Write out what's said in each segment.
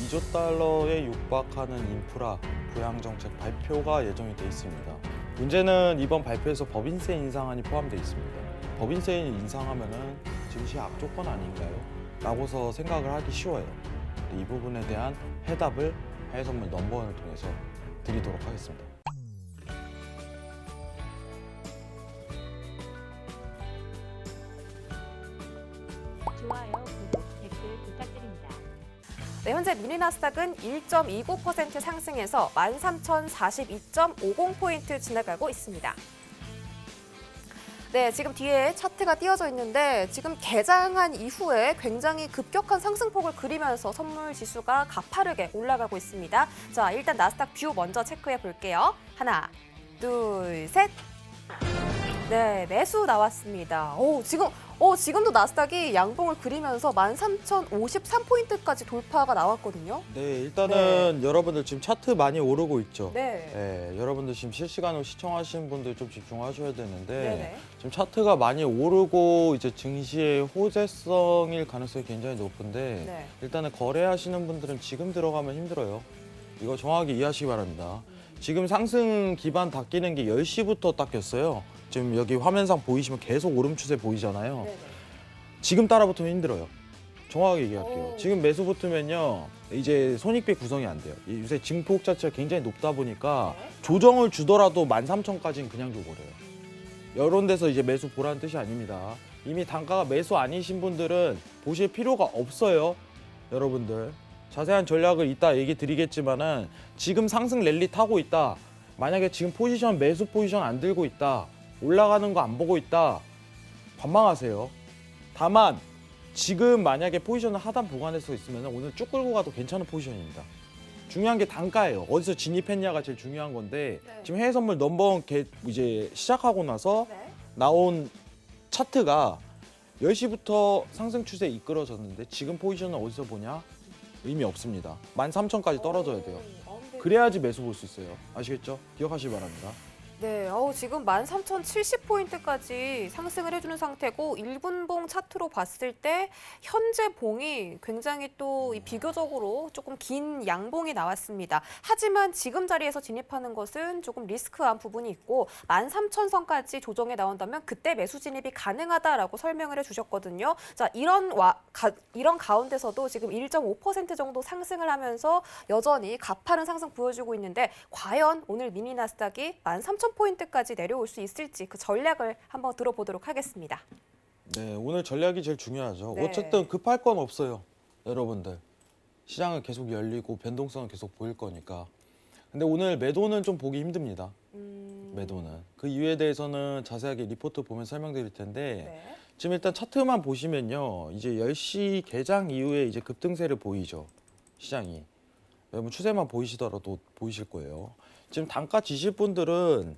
2조 달러에 육박하는 인프라 부양 정책 발표가 예정이 돼 있습니다. 문제는 이번 발표에서 법인세 인상안이 포함되어 있습니다. 법인세 인상하면은 증시 악조건 아닌가요? 라고서 생각을 하기 쉬워요. 이 부분에 대한 해답을 하해선물 넘버원을 통해서 드리도록 하겠습니다. 좋아요, 구독, 댓글 부탁드립니다. 네, 현재 미니나스닥은 1.29% 상승해서 13,042.50포인트 지나가고 있습니다. 네, 지금 뒤에 차트가 띄어져 있는데 지금 개장한 이후에 굉장히 급격한 상승폭을 그리면서 선물 지수가 가파르게 올라가고 있습니다. 자, 일단 나스닥 뷰 먼저 체크해 볼게요. 하나, 둘, 셋. 네, 매수 나왔습니다. 지금도 나스닥이 양봉을 그리면서 13,053포인트까지 돌파가 나왔거든요. 네, 일단은 여러분들 지금 차트 많이 오르고 있죠. 네. 네, 여러분들 지금 실시간으로 시청하시는 분들 좀 집중하셔야 되는데 네네. 지금 차트가 많이 오르고 이제 증시의 호재성일 가능성이 굉장히 높은데 네. 일단은 거래하시는 분들은 지금 들어가면 힘들어요. 이거 정확하게 이해하시기 바랍니다. 지금 상승 기반 닦이는 게 10시부터 닦였어요. 지금 여기 화면상 보이시면 계속 오름 추세 보이잖아요. 네네. 지금 따라붙으면 힘들어요. 정확하게 얘기할게요. 오. 지금 매수 붙으면요, 이제 손익비 구성이 안 돼요. 요새 증폭 자체가 굉장히 높다 보니까 네. 조정을 주더라도 13,000까지는 그냥 줘버려요. 이런 데서 이제 매수 보라는 뜻이 아닙니다. 이미 단가가 매수 아니신 분들은 보실 필요가 없어요. 여러분들. 자세한 전략을 이따 얘기 드리겠지만은 지금 상승 랠리 타고 있다. 만약에 지금 포지션 매수 포지션 안 들고 있다. 올라가는 거 안 보고 있다. 관망하세요. 다만 지금 만약에 포지션을 하단 보관해서 있으면 오늘 쭉 끌고 가도 괜찮은 포지션입니다. 중요한 게 단가예요. 어디서 진입했냐가 제일 중요한 건데 네. 지금 해외 선물 넘버원 이제 시작하고 나서 네. 나온 차트가 10시부터 상승 추세에 이끌어졌는데 지금 포지션은 어디서 보냐? 의미 없습니다. 13,000까지 떨어져야 돼요. 네. 그래야지 매수 볼 수 있어요. 아시겠죠? 기억하시기 바랍니다. 네, 지금 13,070포인트까지 상승을 해주는 상태고 1분봉 차트로 봤을 때 현재 봉이 굉장히 또 비교적으로 조금 긴 양봉이 나왔습니다. 하지만 지금 자리에서 진입하는 것은 조금 리스크한 부분이 있고 13,000선까지 조정에 나온다면 그때 매수 진입이 가능하다라고 설명을 해주셨거든요. 자, 이런 가운데서도 지금 1.5% 정도 상승을 하면서 여전히 가파른 상승 보여주고 있는데 과연 오늘 미니나스닥이 13,000포인트까지 내려올 수 있을지 그 전략을 한번 들어보도록 하겠습니다. 네, 오늘 전략이 제일 중요하죠. 네. 어쨌든 급할 건 없어요. 여러분들. 시장은 계속 열리고 변동성은 계속 보일 거니까. 근데 오늘 매도는 좀 보기 힘듭니다. 매도는. 그 이유에 대해서는 자세하게 리포트 보면 설명드릴 텐데 네. 지금 일단 차트만 보시면요. 이제 10시 개장 이후에 이제 급등세를 보이죠. 시장이. 여러분 추세만 보이시더라도 보이실 거예요. 지금 단가 지실 분들은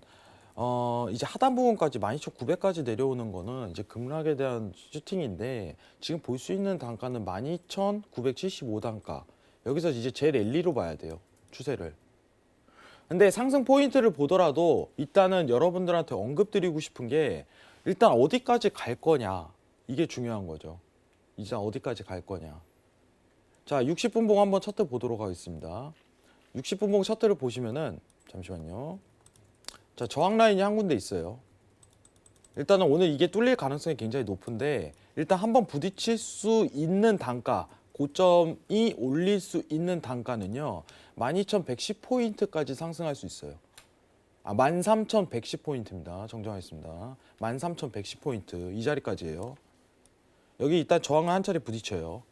이제 하단 부분까지 12,900까지 내려오는 거는 이제 급락에 대한 슈팅인데 지금 볼 수 있는 단가는 12,975단가. 여기서 이제 제 랠리로 봐야 돼요. 추세를. 근데 상승 포인트를 보더라도 일단은 여러분들한테 언급드리고 싶은 게 일단 어디까지 갈 거냐. 이게 중요한 거죠. 이제 어디까지 갈 거냐. 자, 60분봉 한번 차트 보도록 하겠습니다. 60분봉 차트를 보시면은 잠시만요. 자, 저항 라인이 한 군데 있어요. 일단은 오늘 이게 뚫릴 가능성이 굉장히 높은데 일단 한번 부딪힐 수 있는 단가, 고점이 올릴 수 있는 단가는요. 12,110포인트까지 상승할 수 있어요. 13,110포인트입니다. 정정하겠습니다. 13,110포인트 이 자리까지예요. 여기 일단 저항을 한 차례 부딪혀요.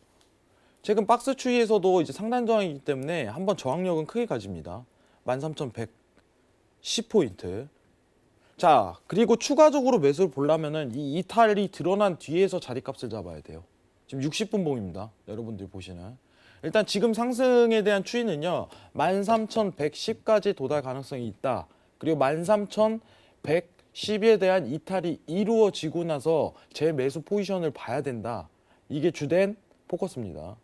최근 박스 추이에서도 이제 상단 저항이기 때문에 한번 저항력은 크게 가집니다. 13,110포인트. 자, 그리고 추가적으로 매수를 보려면은 이 이탈이 드러난 뒤에서 자리값을 잡아야 돼요. 지금 60분봉입니다. 여러분들이 보시는. 일단 지금 상승에 대한 추이는요. 13,110까지 도달 가능성이 있다. 그리고 13,110에 대한 이탈이 이루어지고 나서 제 매수 포지션을 봐야 된다. 이게 주된 포커스입니다.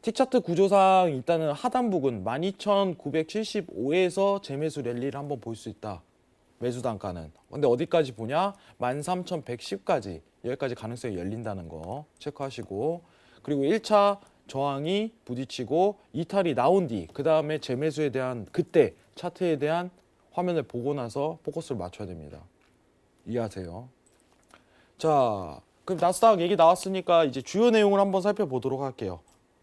T차트 구조상 일단은 하단 부근 12,975에서 재매수 랠리를 한번 볼 수 있다. 매수 단가는. 근데 어디까지 보냐? 13,110까지 여기까지 가능성이 열린다는 거 체크하시고 그리고 1차 저항이 부딪히고 이탈이 나온 뒤 그 다음에 재매수에 대한 그때 차트에 대한 화면을 보고 나서 포커스를 맞춰야 됩니다. 이해하세요? 자, 그럼 나스닥 얘기 나왔으니까 이제 주요 내용을 한번 살펴보도록 할게요.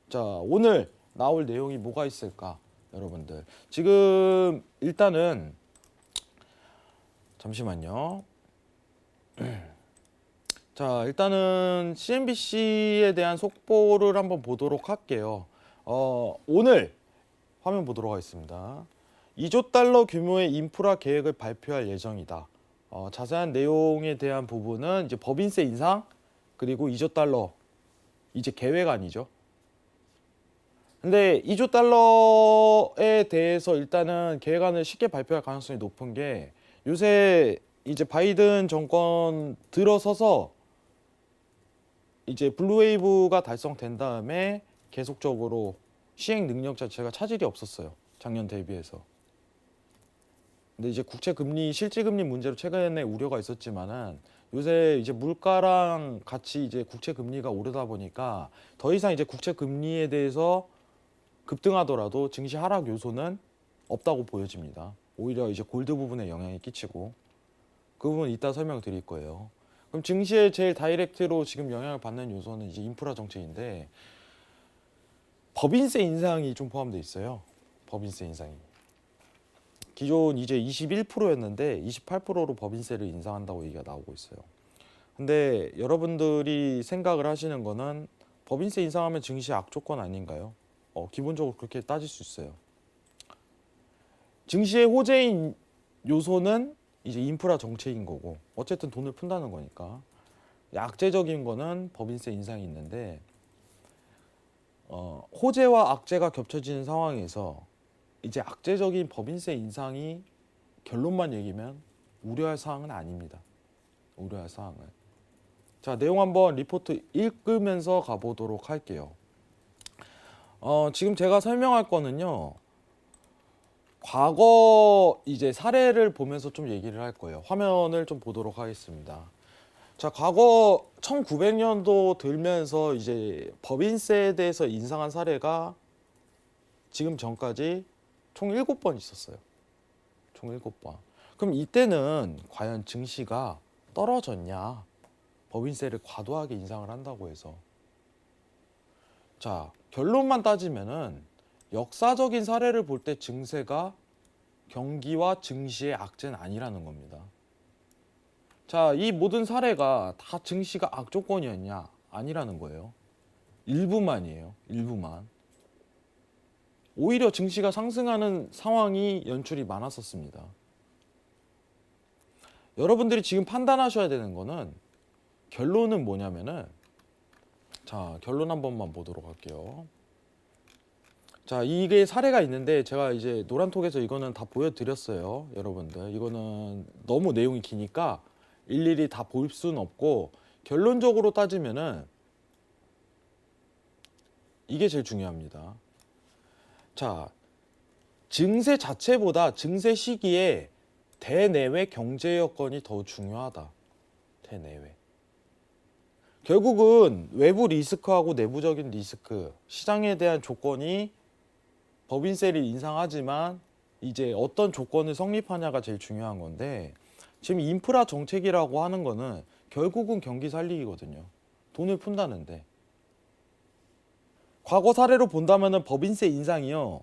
자, 오늘 나올 내용이 뭐가 있을까, 여러분들. 지금 일단은 잠시만요. 자, 일단은 CNBC에 대한 속보를 한번 보도록 할게요. 오늘 화면 보도록 하겠습니다. 2조 달러 규모의 인프라 계획을 발표할 예정이다. 자세한 내용에 대한 부분은 이제 법인세 인상 그리고 2조 달러 이제 계획안이죠. 근데 2조 달러에 대해서 일단은 계획안을 쉽게 발표할 가능성이 높은 게 요새 이제 바이든 정권 들어서서 이제 블루웨이브가 달성된 다음에 계속적으로 시행 능력 자체가 차질이 없었어요. 작년 대비해서. 근데 이제 국채 금리, 실질 금리 문제로 최근에 우려가 있었지만은 요새 이제 물가랑 같이 이제 국채 금리가 오르다 보니까 더 이상 이제 국채 금리에 대해서 급등하더라도 증시 하락 요소는 없다고 보여집니다. 오히려 이제 골드 부분에 영향이 끼치고 그 부분 이따 설명드릴 거예요. 그럼 증시에 제일 다이렉트로 지금 영향을 받는 요소는 이제 인프라 정책인데 법인세 인상이 좀 포함되어 있어요. 법인세 인상이. 기존 이제 21%였는데 28%로 법인세를 인상한다고 얘기가 나오고 있어요. 근데 여러분들이 생각을 하시는 거는 법인세 인상하면 증시 악조건 아닌가요? 기본적으로 그렇게 따질 수 있어요. 증시의 호재인 요소는 이제 인프라 정책인 거고 어쨌든 돈을 푼다는 거니까 악재적인 거는 법인세 인상이 있는데 호재와 악재가 겹쳐지는 상황에서 이제 악재적인 법인세 인상이 결론만 얘기면 우려할 사항은 아닙니다. 우려할 사항은. 자, 내용 한번 리포트 읽으면서 가보도록 할게요. 지금 제가 설명할 거는요. 과거 이제 사례를 보면서 좀 얘기를 할 거예요. 화면을 좀 보도록 하겠습니다. 자, 과거 1900년도 들면서 이제 법인세에 대해서 인상한 사례가 지금 전까지 총 7번 있었어요. 총 7번. 그럼 이때는 과연 증시가 떨어졌냐? 법인세를 과도하게 인상을 한다고 해서. 자, 결론만 따지면은 역사적인 사례를 볼 때 증세가 경기와 증시의 악재는 아니라는 겁니다. 자, 이 모든 사례가 다 증시가 악조건이었냐? 아니라는 거예요. 일부만이에요. 일부만. 오히려 증시가 상승하는 상황이 연출이 많았었습니다. 여러분들이 지금 판단하셔야 되는 거는 결론은 뭐냐면은 자, 결론 한 번만 보도록 할게요. 자, 이게 사례가 있는데 제가 이제 노란톡에서 이거는 다 보여드렸어요. 여러분들 이거는 너무 내용이 기니까 일일이 다 볼 수는 없고 결론적으로 따지면은 이게 제일 중요합니다. 자, 증세 자체보다 증세 시기에 대내외 경제 여건이 더 중요하다. 대내외. 결국은 외부 리스크하고 내부적인 리스크, 시장에 대한 조건이 법인세를 인상하지만 이제 어떤 조건을 성립하냐가 제일 중요한 건데 지금 인프라 정책이라고 하는 거는 결국은 경기 살리기거든요. 돈을 푼다는데. 과거 사례로 본다면은 법인세 인상이요.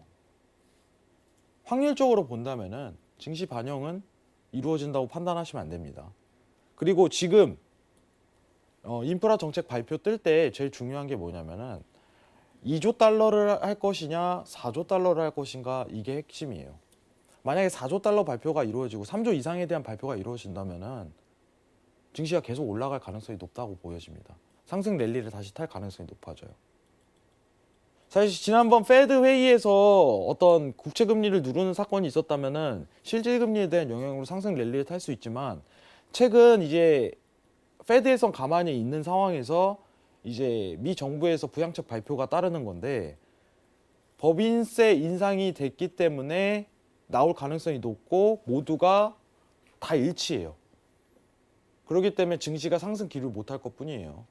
확률적으로 본다면은 증시 반영은 이루어진다고 판단하시면 안 됩니다. 그리고 지금 인프라 정책 발표 뜰 때 제일 중요한 게 뭐냐면은 2조 달러를 할 것이냐 4조 달러를 할 것인가 이게 핵심이에요. 만약에 4조 달러 발표가 이루어지고 3조 이상에 대한 발표가 이루어진다면은 증시가 계속 올라갈 가능성이 높다고 보여집니다. 상승 랠리를 다시 탈 가능성이 높아져요. 사실 지난번 페드 회의에서 어떤 국채 금리를 누르는 사건이 있었다면은 실질 금리에 대한 영향으로 상승 랠리를 탈 수 있지만 최근 이제 페드에선 가만히 있는 상황에서 이제 미 정부에서 부양책 발표가 따르는 건데 법인세 인상이 됐기 때문에 나올 가능성이 높고 모두가 다 일치해요. 그렇기 때문에 증시가 상승 기류를 못할 것뿐이에요.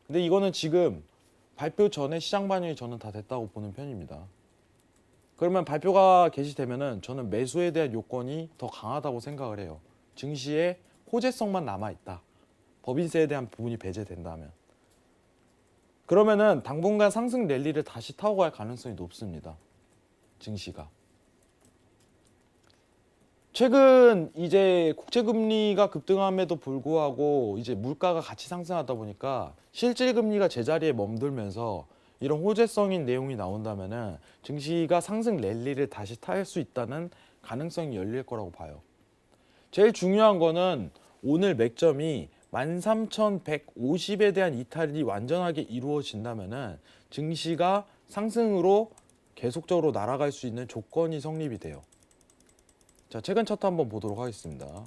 근데 이거는 지금 발표 전에 시장 반영이 저는 다 됐다고 보는 편입니다. 그러면 발표가 개시되면은 저는 매수에 대한 요건이 더 강하다고 생각을 해요. 증시에 호재성만 남아 있다. 법인세에 대한 부분이 배제된다면. 그러면은 당분간 상승 랠리를 다시 타고 갈 가능성이 높습니다. 증시가. 최근 이제 국채 금리가 급등함에도 불구하고 이제 물가가 같이 상승하다 보니까 실질 금리가 제자리에 멈들면서 이런 호재성인 내용이 나온다면은 증시가 상승 랠리를 다시 탈 수 있다는 가능성이 열릴 거라고 봐요. 제일 중요한 거는 오늘 맥점이 13,150에 대한 이탈이 완전하게 이루어진다면은 증시가 상승으로 계속적으로 날아갈 수 있는 조건이 성립이 돼요. 자, 최근 차트 한번 보도록 하겠습니다.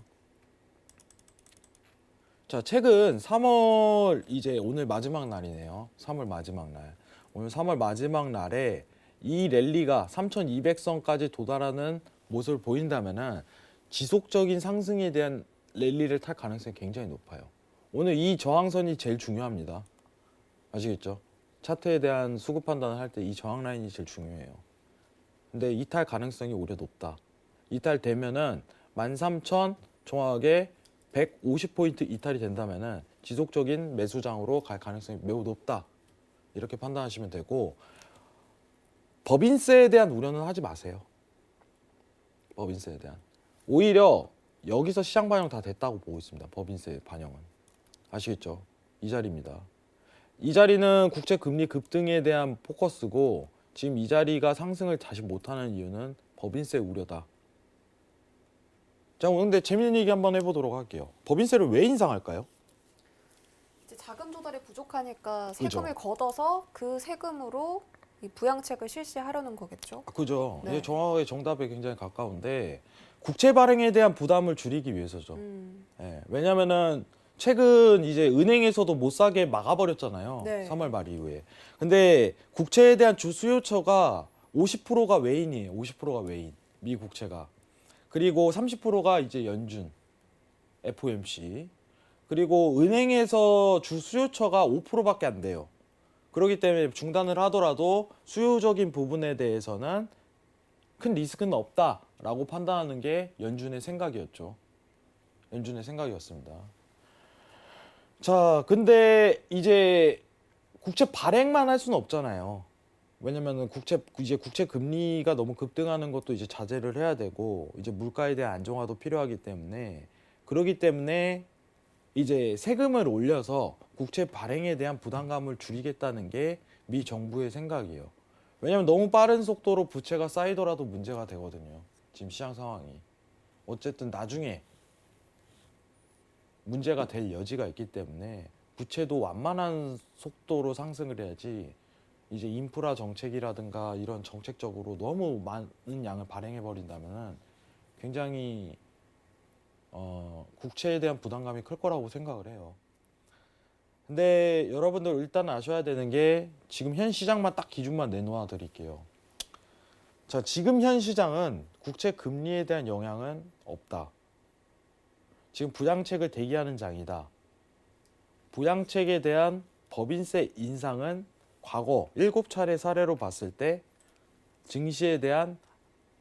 자, 최근 3월 이제 오늘 마지막 날이네요. 3월 마지막 날. 오늘 3월 마지막 날에 이 랠리가 3,200선까지 도달하는 모습을 보인다면은 지속적인 상승에 대한 랠리를 탈 가능성이 굉장히 높아요. 오늘 이 저항선이 제일 중요합니다. 아시겠죠? 차트에 대한 수급 판단을 할 때 이 저항 라인이 제일 중요해요. 근데 이탈 가능성이 오히려 높다. 이탈되면은 13,000 정확하게 150포인트 이탈이 된다면은 지속적인 매수장으로 갈 가능성이 매우 높다. 이렇게 판단하시면 되고 법인세에 대한 우려는 하지 마세요. 법인세에 대한. 오히려 여기서 시장 반영 다 됐다고 보고 있습니다. 법인세 반영은. 아시겠죠? 이 자리입니다. 이 자리는 국채 금리 급등에 대한 포커스고 지금 이 자리가 상승을 다시 못하는 이유는 법인세 우려다. 자, 오늘 근데 재밌는 얘기 한번 해보도록 할게요. 법인세를 왜 인상할까요? 이제 자금 조달이 부족하니까 그죠. 세금을 걷어서 그 세금으로 이 부양책을 실시하려는 거겠죠. 그죠. 네. 이게 정확하게 정답에 굉장히 가까운데 국채 발행에 대한 부담을 줄이기 위해서죠. 예, 왜냐면은 최근 이제 은행에서도 못 사게 막아버렸잖아요. 네. 3월 말 이후에. 근데 국채에 대한 주 수요처가 50%가 외인이에요. 50%가 외인. 미 국채가. 그리고 30%가 이제 연준, FOMC. 그리고 은행에서 주 수요처가 5%밖에 안 돼요. 그렇기 때문에 중단을 하더라도 수요적인 부분에 대해서는 큰 리스크는 없다라고 판단하는 게 연준의 생각이었죠. 연준의 생각이었습니다. 자, 근데 이제 국채 발행만 할 수는 없잖아요. 왜냐면은 국채 금리가 너무 급등하는 것도 이제 자제를 해야 되고 이제 물가에 대한 안정화도 필요하기 때문에 그러기 때문에 이제 세금을 올려서 국채 발행에 대한 부담감을 줄이겠다는 게 미 정부의 생각이에요. 왜냐면 너무 빠른 속도로 부채가 쌓이더라도 문제가 되거든요. 지금 시장 상황이. 어쨌든 나중에 문제가 될 여지가 있기 때문에 부채도 완만한 속도로 상승을 해야지 이제 인프라 정책이라든가 이런 정책적으로 너무 많은 양을 발행해 버린다면 굉장히 국채에 대한 부담감이 클 거라고 생각을 해요. 근데 여러분들 일단 아셔야 되는 게 지금 현 시장만 딱 기준만 내놓아 드릴게요. 자, 지금 현 시장은 국채 금리에 대한 영향은 없다. 지금 부양책을 대기하는 장이다. 부양책에 대한 법인세 인상은 과거 7차례 사례로 봤을 때 증시에 대한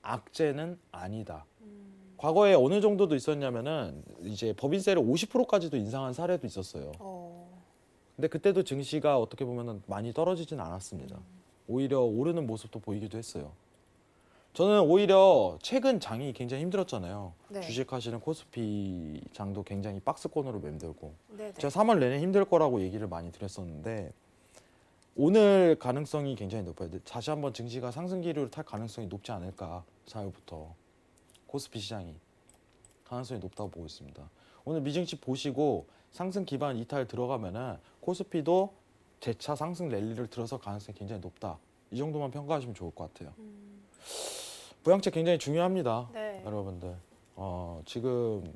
악재는 아니다. 과거에 어느 정도도 있었냐면은 이제 법인세를 50%까지도 인상한 사례도 있었어요. 근데 그때도 증시가 어떻게 보면은 많이 떨어지진 않았습니다. 오히려 오르는 모습도 보이기도 했어요. 저는 오히려 최근 장이 굉장히 힘들었잖아요. 네. 주식하시는 코스피 장도 굉장히 박스권으로 맴돌고 네네. 제가 3월 내내 힘들 거라고 얘기를 많이 드렸었는데 오늘 가능성이 굉장히 높아요. 다시 한번 증시가 상승 기류를 탈 가능성이 높지 않을까. 4월부터 코스피 시장이 가능성이 높다고 보고 있습니다. 오늘 미증시 보시고 상승 기반 이탈 들어가면은 코스피도 재차 상승 랠리를 들어서 가능성이 굉장히 높다. 이 정도만 평가하시면 좋을 것 같아요. 부양책 굉장히 중요합니다. 네. 여러분들. 지금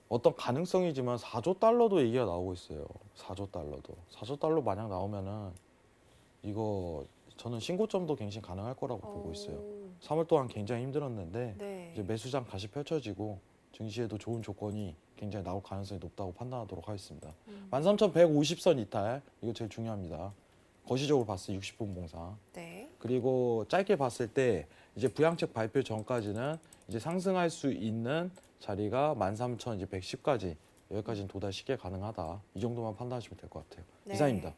어떤 가능성이지만 4조 달러도 얘기가 나오고 있어요. 4조 달러도. 4조 달러 만약 나오면은 이거 저는 신고점도 갱신 가능할 거라고 보고 있어요. 3월 동안 굉장히 힘들었는데 네. 이제 매수장 다시 펼쳐지고 증시에도 좋은 조건이 굉장히 나올 가능성이 높다고 판단하도록 하겠습니다. 13,150선 이탈 이거 제일 중요합니다. 거시적으로 봤을 때 60분 봉상. 네. 그리고 짧게 봤을 때 이제 부양책 발표 전까지는 이제 상승할 수 있는 자리가 13,110까지 여기까지는 도달 쉽게 가능하다. 이 정도만 판단하시면 될 것 같아요. 네. 이상입니다.